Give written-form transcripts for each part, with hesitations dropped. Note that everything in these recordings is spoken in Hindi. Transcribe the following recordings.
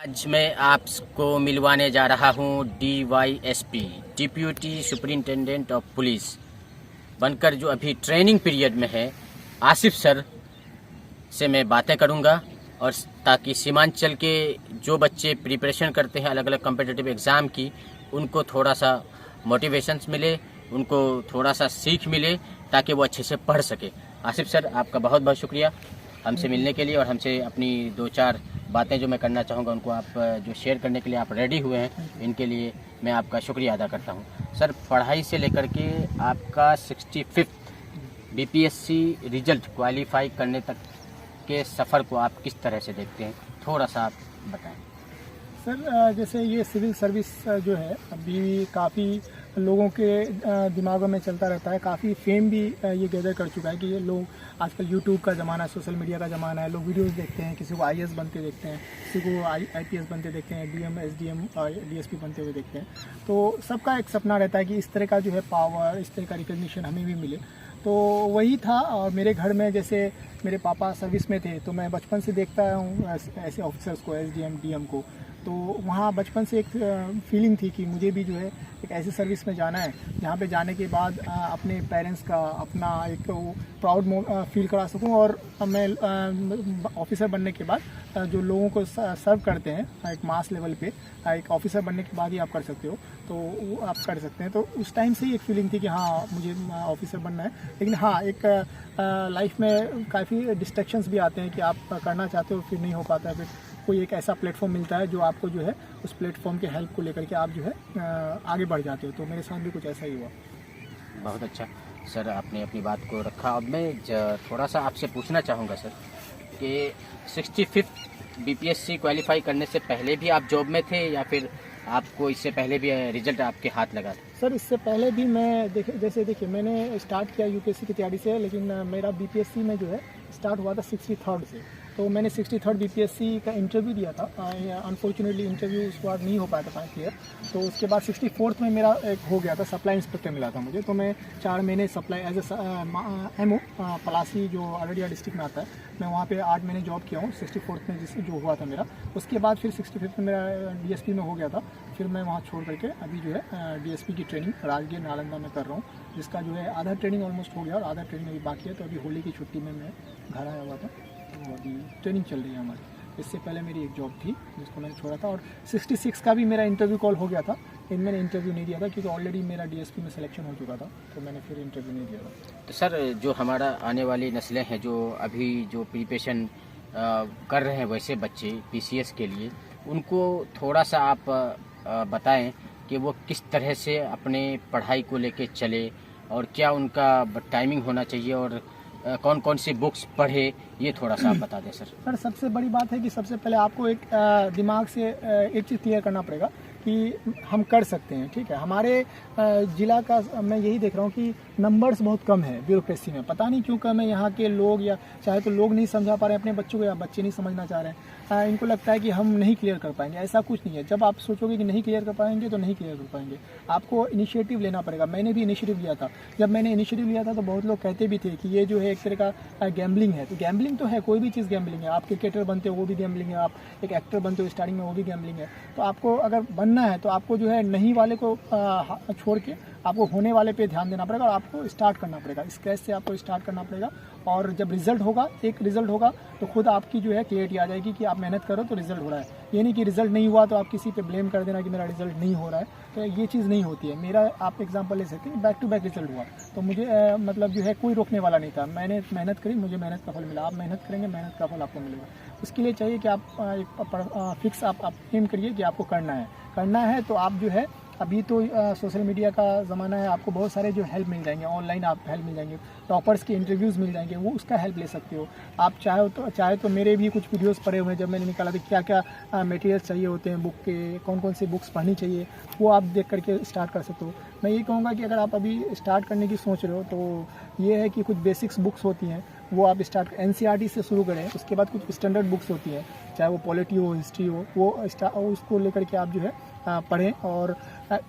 आज मैं आपको मिलवाने जा रहा हूँ DYSP deputy superintendent of police बनकर जो अभी ट्रेनिंग पीरियड में है आसिफ सर से मैं बातें करूँगा और ताकि सीमांचल के जो बच्चे प्रिपरेशन करते हैं अलग अलग कॉम्पिटिटिव एग्ज़ाम की उनको थोड़ा सा मोटिवेशंस मिले, उनको थोड़ा सा सीख मिले ताकि वो अच्छे से पढ़ सके। आसिफ सर, आपका बहुत बहुत शुक्रिया हमसे मिलने के लिए और हमसे अपनी 2-4 बातें जो मैं करना चाहूँगा उनको आप जो शेयर करने के लिए आप रेडी हुए हैं, इनके लिए मैं आपका शुक्रिया अदा करता हूँ। सर, पढ़ाई से लेकर के आपका 65th BPSC रिजल्ट क्वालिफाई करने तक के सफ़र को आप किस तरह से देखते हैं, थोड़ा सा आप बताएं। सर, जैसे ये सिविल सर्विस जो है अभी काफ़ी लोगों के दिमागों में चलता रहता है, काफ़ी फेम भी ये गैदर कर चुका है कि ये लोग आजकल यूट्यूब का ज़माना है, सोशल मीडिया का ज़माना है, लोग वीडियोस देखते हैं, किसी को IAS बनते देखते हैं, किसी को IPS बनते देखते हैं, DM SDM और DSP बनते हुए देखते हैं। तो सबका एक सपना रहता है कि इस तरह का जो है पावर, इस तरह का रिकग्निशन हमें भी मिले। तो वही था। और मेरे घर में जैसे मेरे पापा सर्विस में थे तो मैं बचपन से देखता हूँ ऐसे ऑफिसर्स को, SDM DM को। तो वहाँ बचपन से एक फीलिंग थी कि मुझे भी जो है एक ऐसी सर्विस में जाना है जहाँ पे जाने के बाद अपने पेरेंट्स का अपना एक प्राउड फील करा सकूँ और मैं ऑफिसर बनने के बाद जो लोगों को सर्व करते हैं एक मास लेवल पे, एक ऑफिसर बनने के बाद ही आप कर सकते हो, तो वो आप कर सकते हैं। तो उस टाइम से ही एक फीलिंग थी कि हाँ मुझे ऑफिसर बनना है। लेकिन हाँ, एक लाइफ में काफ़ी डिस्ट्रैक्शंस भी आते हैं कि आप करना चाहते हो फिर नहीं हो पाता है, फिर कोई एक ऐसा प्लेटफॉर्म मिलता है जो आपको जो है उस प्लेटफॉर्म के हेल्प को लेकर के आप जो है आगे बढ़ जाते हो। तो मेरे साथ भी कुछ ऐसा ही हुआ। बहुत अच्छा सर, आपने अपनी बात को रखा। अब मैं थोड़ा सा आपसे पूछना चाहूँगा सर कि 65th BPSC क्वालिफाई करने से पहले भी आप जॉब में थे या फिर आपको इससे पहले भी रिजल्ट आपके हाथ लगा था? सर, इससे पहले भी मैं देखिए मैंने स्टार्ट किया UPSC की तैयारी से, लेकिन मेरा BPSC में जो है स्टार्ट हुआ था 63rd से। तो मैंने 63rd BPSC का इंटरव्यू दिया था। अनफॉर्चुनेटली इंटरव्यू उस बार नहीं हो पाया था क्लियर। तो उसके बाद 64th में मेरा एक हो गया था, सप्लाई इंस्पेक्टर मिला था मुझे। तो मैं 4 महीने सप्लाई एज MO पलासी जो अररिया डिस्ट्रिक्ट में आता है, मैं वहाँ पे 8 महीने जॉब किया हूँ 64th में जो हुआ था मेरा। उसके बाद फिर 65th में मेरा DSP में हो गया था। फिर मैं वहाँ छोड़ करके अभी जो है DSP की ट्रेनिंग राजगीर नालंदा में कर रहा हूँ, जिसका जो है आधा ट्रेनिंग ऑलमोस्ट हो गया और आधा ट्रेनिंग अभी बाकी है। तो अभी होली की छुट्टी में मैं घर आया हुआ था, तो अभी ट्रेनिंग चल रही है हमारी। इससे पहले मेरी एक जॉब थी जिसको मैंने छोड़ा था, और 66 का भी मेरा इंटरव्यू कॉल हो गया था, लेकिन मैंने इंटरव्यू नहीं दिया था क्योंकि ऑलरेडी मेरा DSP में सिलेक्शन हो चुका था, तो मैंने फिर इंटरव्यू नहीं दिया था। तो सर, जो हमारा आने वाली नस्लें हैं जो अभी जो प्रिपरेशन कर रहे हैं वैसे बच्चे PCS के लिए, उनको थोड़ा सा आप बताएं कि वो किस तरह से अपने पढ़ाई को लेके चले और क्या उनका टाइमिंग होना चाहिए और कौन कौन सी बुक्स पढ़े, ये थोड़ा सा आप बता दें सर। सर, सबसे बड़ी बात है कि सबसे पहले आपको एक दिमाग से एक चीज़ क्लियर करना पड़ेगा कि हम कर सकते हैं। ठीक है, हमारे ज़िला का मैं यही देख रहा हूँ कि नंबर्स बहुत कम है ब्यूरोक्रेसी में। पता नहीं क्यों कम है। यहाँ के लोग, या चाहे तो लोग नहीं समझा पा रहे हैं अपने बच्चों को, या बच्चे नहीं समझना चाह रहे हैं। इनको लगता है कि हम नहीं क्लियर कर पाएंगे। ऐसा कुछ नहीं है। जब आप सोचोगे कि नहीं क्लियर कर पाएंगे तो नहीं क्लियर कर पाएंगे। आपको इनिशिएटिव लेना पड़ेगा। मैंने भी इनिशिएटिव लिया था। जब मैंने इनिशिएटिव लिया था तो बहुत लोग कहते भी थे कि ये जो है एक तरह का गैम्बलिंग है। तो गैम्बलिंग तो है, कोई भी चीज़ गैम्बलिंग है। आप क्रिकेटर बनते हो वो भी गैम्बलिंग है, आप एक एक्टर बनते हो स्टार्टिंग में वो भी गैम्बलिंग है। तो आपको अगर बनना है तो आपको जो है नहीं वाले को छोड़ के आपको होने वाले पे ध्यान देना पड़ेगा और आपको स्टार्ट करना पड़ेगा। स्क्रैच से आपको स्टार्ट करना पड़ेगा, और जब रिजल्ट होगा, एक रिजल्ट होगा तो खुद आपकी जो है क्लियरिटी आ जाएगी कि आप मेहनत करो तो रिजल्ट हो रहा है। ये नहीं कि रिजल्ट नहीं हुआ तो आप किसी पे ब्लेम कर देना कि मेरा रिजल्ट नहीं हो रहा है। तो ये चीज़ नहीं होती है। मेरा आप एग्जांपल ले सकते हैं, बैक टू बैक रिजल्ट हुआ तो मुझे मतलब जो है कोई रोकने वाला नहीं था। मैंने मेहनत करी, मुझे मेहनत का फल मिला। आप मेहनत करेंगे, मेहनत का फल आपको मिलेगा। उसके लिए चाहिए कि आप एक फिक्स आप एम करिए कि आपको करना है। तो आप जो है अभी तो सोशल मीडिया का ज़माना है, आपको बहुत सारे जो हेल्प मिल जाएंगे, ऑनलाइन आप हेल्प मिल जाएंगे, टॉपर्स के इंटरव्यूज़ मिल जाएंगे, वो उसका हेल्प ले सकते हो। आप चाहे तो मेरे भी कुछ वीडियोस पड़े हुए हैं, जब मैंने निकाला था क्या क्या मटेरियल्स चाहिए होते हैं बुक के, कौन कौन सी बुक्स पढ़नी चाहिए, वो आप देख करके स्टार्ट कर सकते हो। मैं ये कहूँगा कि अगर आप अभी स्टार्ट करने की सोच रहे हो तो ये है कि कुछ बेसिक्स बुक्स होती हैं वो आप स्टार्ट NCERT से शुरू करें। उसके बाद कुछ स्टैंडर्ड बुक्स होती हैं, चाहे वो पॉलिटी हो, हिस्ट्री हो, वो उसको लेकर के आप जो है पढ़ें। और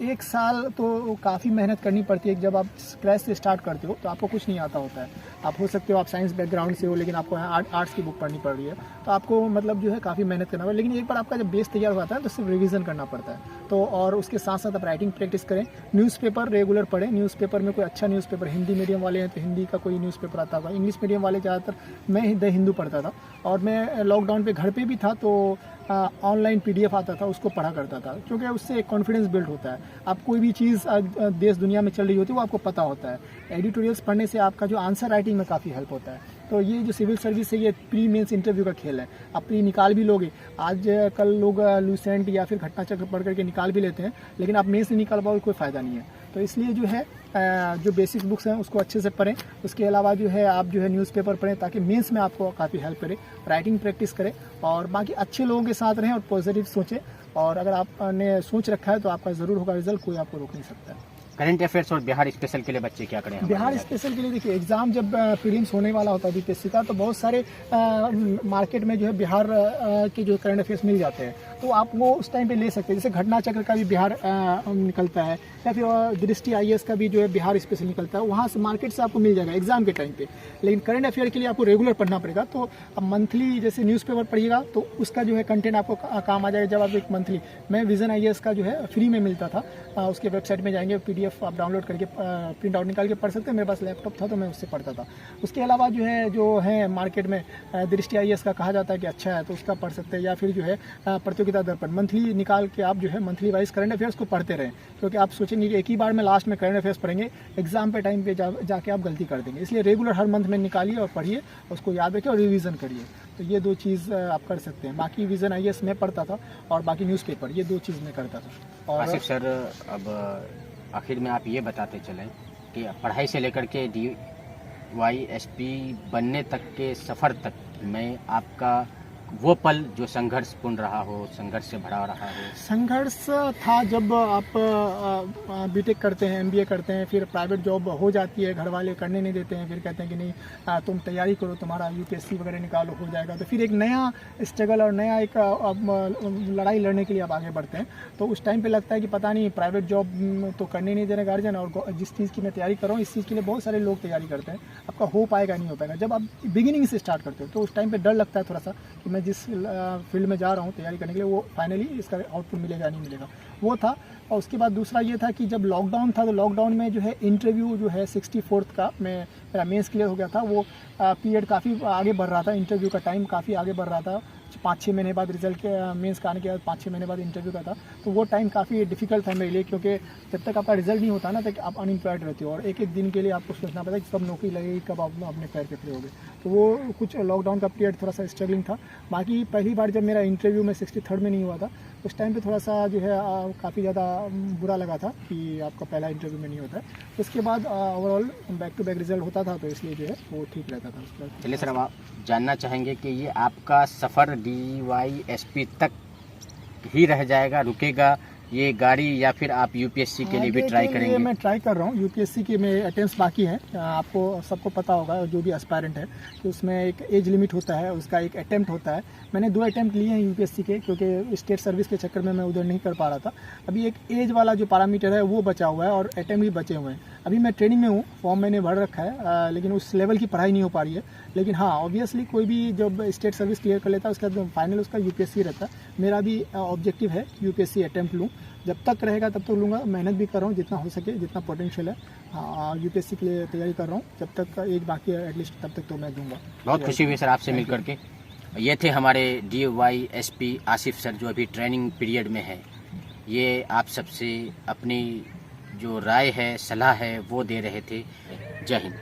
1 साल तो काफ़ी मेहनत करनी पड़ती है। जब आप स्क्रैच से स्टार्ट करते हो तो आपको कुछ नहीं आता होता है। आप हो सकते हो आप साइंस बैकग्राउंड से हो, लेकिन आपको आर्ट्स की बुक पढ़नी पड़ रही है, तो आपको मतलब जो है काफ़ी मेहनत करना पड़ेगा। लेकिन एक बार आपका जब बेस तैयार हो जाता है तो सिर्फ रिवीजन करना पड़ता है। तो और उसके साथ साथ आप राइटिंग प्रैक्टिस करें, न्यूज़पेपर रेगुलर पढ़ें। न्यूज़पेपर में कोई अच्छा न्यूज़पेपर, हिंदी मीडियम वाले हैं तो हिंदी का कोई न्यूज़पेपर आता होगा, इंग्लिश मीडियम वाले ज़्यादातर, मैं द हिंदू पढ़ता था। और मैं लॉकडाउन पे घर पे भी था तो ऑनलाइन PDF आता था, उसको पढ़ा करता था, क्योंकि उससे एक कॉन्फिडेंस बिल्ड होता है। आप कोई भी चीज़ देश दुनिया में चल रही होती है वो आपको पता होता है। एडिटोरियल्स पढ़ने से आपका जो आंसर राइटिंग में काफ़ी हेल्प होता है। तो ये जो सिविल सर्विस है ये प्री मेंस इंटरव्यू का खेल है। आप प्री निकाल भी लोगे, आज कल लोग लूसेंट या फिर घटना चक्र पढ़ करके निकाल भी लेते हैं, लेकिन आप मेंस नहीं निकाल पाओगे कोई फ़ायदा नहीं है। तो इसलिए जो है जो बेसिक बुक्स हैं उसको अच्छे से पढ़ें। उसके अलावा जो है आप जो है न्यूज़पेपर पढ़ें ताकि मेंस में आपको काफ़ी हेल्प करे। राइटिंग प्रैक्टिस करें और बाकी अच्छे लोगों के साथ रहें और पॉजिटिव सोचें। और अगर आपने सोच रखा है तो आपका ज़रूर होगा रिजल्ट, कोई आपको रोक नहीं सकता है। करंट अफेयर्स और बिहार स्पेशल के लिए बच्चे क्या करें? बिहार स्पेशल के लिए देखिए, एग्ज़ाम जब प्रीलिम्स होने वाला होता है BPSC का, तो बहुत सारे मार्केट में जो है बिहार के जो करंट अफेयर्स मिल जाते हैं, तो आप वो उस टाइम पे ले सकते हैं। जैसे घटना चक्र का भी बिहार निकलता है, या फिर दृष्टि IAS का भी जो है बिहार स्पेशल निकलता है, वहाँ से मार्केट से आपको मिल जाएगा एग्जाम के टाइम पे। लेकिन करंट अफेयर के लिए आपको रेगुलर पढ़ना पड़ेगा। तो अब मंथली जैसे न्यूज़पेपर पढ़िएगा तो उसका जो है कंटेंट आपको काम आ जाएगा। जब आप एक मंथली, मैं विजन IAS का जो है फ्री में मिलता था, उसके वेबसाइट में जाएंगे, PDF आप डाउनलोड करके प्रिंट आउट निकाल के पढ़ सकते हैं। मेरे पास लैपटॉप था तो मैं उससे पढ़ता था। उसके अलावा जो है मार्केट में दृष्टि IAS का कहा जाता है कि अच्छा है, तो उसका पढ़ सकते हैं। या फिर जो है प्रतियोगिता दर्पण मंथली निकाल के आप जो है मंथली वाइज करंट अफेयर्स को पढ़ते रहें, क्योंकि आप सोचेंगे कि एक ही बार में लास्ट में करंट अफेयर्स पढ़ेंगे, एग्जाम पे टाइम पे जाके आप गलती कर देंगे। इसलिए रेगुलर हर मंथ में निकालिए और पढ़िए, उसको याद रखिए और रिवीजन करिए। तो ये 2 चीज़ आप कर सकते हैं। बाकी विजन IAS में पढ़ता था और बाकी न्यूज़पेपर, ये 2 चीज़ में करता था। और आसिफ सर, अब आखिर में आप ये बताते चलें कि पढ़ाई से लेकर के DYSP बनने तक के सफ़र तक में आपका वो पल जो संघर्षपूर्ण रहा हो, संघर्ष से भरा रहा हो? संघर्ष था जब आप BTech करते हैं, MBA करते हैं, फिर प्राइवेट जॉब हो जाती है, घर वाले करने नहीं देते हैं, फिर कहते हैं कि नहीं तुम तैयारी करो, तुम्हारा UPSC वगैरह निकालो, हो जाएगा। तो फिर एक नया स्ट्रगल और नया एक लड़ाई लड़ने के लिए आप आगे बढ़ते हैं। तो उस टाइम पे लगता है कि पता नहीं प्राइवेट जॉब तो करने नहीं दे रहे गार्जियन, और जिस चीज़ की मैं तैयारी कर रहा हूँ इस चीज़ के लिए बहुत सारे लोग तैयारी करते हैं, आपका हो पाएगा नहीं हो पाएगा। जब आप बिगिनिंग से स्टार्ट करते हो तो उस टाइम पर डर लगता है थोड़ा सा कि मैं जिस फील्ड में जा रहा हूँ तैयारी करने के लिए, वो फाइनली इसका आउटपुट मिलेगा नहीं मिलेगा, वो था। और उसके बाद दूसरा ये था कि जब लॉकडाउन था तो लॉकडाउन में जो है इंटरव्यू जो है 64th का मेरा मेंस क्लियर हो गया था। वो पीरियड काफ़ी आगे बढ़ रहा था, इंटरव्यू का टाइम काफ़ी आगे बढ़ रहा था। 5-6 महीने बाद रिजल्ट के मेंस का आने के बाद 5-6 महीने बाद इंटरव्यू का था। तो वो टाइम काफ़ी डिफिकल्ट था मेरे लिए, क्योंकि जब तक आपका रिजल्ट नहीं होता ना तक आप अनएम्प्लॉयड रहते हो और एक एक दिन के लिए आपको सोचना पड़ता है कि कब नौकरी लगेगी, कब आप अपने पैर पे खड़े होगे। तो वो कुछ लॉकडाउन का पीरियड थोड़ा सा स्ट्रगलिंग था। बाकी पहली बार जब मेरा इंटरव्यू में 63rd में नहीं हुआ था, उस टाइम पे थोड़ा सा जो है काफ़ी ज़्यादा बुरा लगा था कि आपका पहला इंटरव्यू में नहीं होता है। उसके बाद overall back to back result होता था, तो इसलिए जो है वो ठीक रहता था। उसके बाद चलिए सर, अब आप जानना चाहेंगे कि ये आपका सफ़र DYSP तक ही रह जाएगा, रुकेगा ये गाड़ी, या फिर आप UPSC के लिए भी ट्राई करेंगे? मैं ट्राई कर रहा हूँ, UPSC के में अटेम्प्ट्स बाकी हैं। आपको सबको पता होगा जो भी एस्पायरेंट है कि उसमें एक एज लिमिट होता है, उसका एक अटेम्प्ट होता है। मैंने 2 अटेम्प्ट लिए हैं UPSC के, क्योंकि स्टेट सर्विस के चक्कर में मैं उधर नहीं कर पा रहा था। अभी एक एज वाला जो पैरामीटर है वो बचा हुआ है और अटेम्प्ट भी बचे हुए हैं। अभी मैं ट्रेनिंग में हूँ, फॉर्म मैंने भर रखा है, लेकिन उस लेवल की पढ़ाई नहीं हो पा रही है। लेकिन हाँ, ऑब्वियसली कोई भी जब स्टेट सर्विस क्लियर कर लेता है उसके बाद फाइनल उसका UPSC रहता है। मेरा भी ऑब्जेक्टिव है UPSC अटेम्प्ट लूँ, जब तक रहेगा तब तक लूँगा। मेहनत भी कर रहा हूँ जितना हो सके, जितना पोटेंशियल है। हाँ, UPSC के लिए तैयारी कर रहा हूँ, जब तक एज बाकी है एटलीस्ट तब तक तो मैं दूंगा। बहुत खुशी हुई सर आपसे मिल करके। ये थे हमारे DYSP आसिफ सर, जो अभी ट्रेनिंग पीरियड में है। ये आप सबसे अपनी जो राय है, सलाह है, वो दे रहे थे। जय हिंद।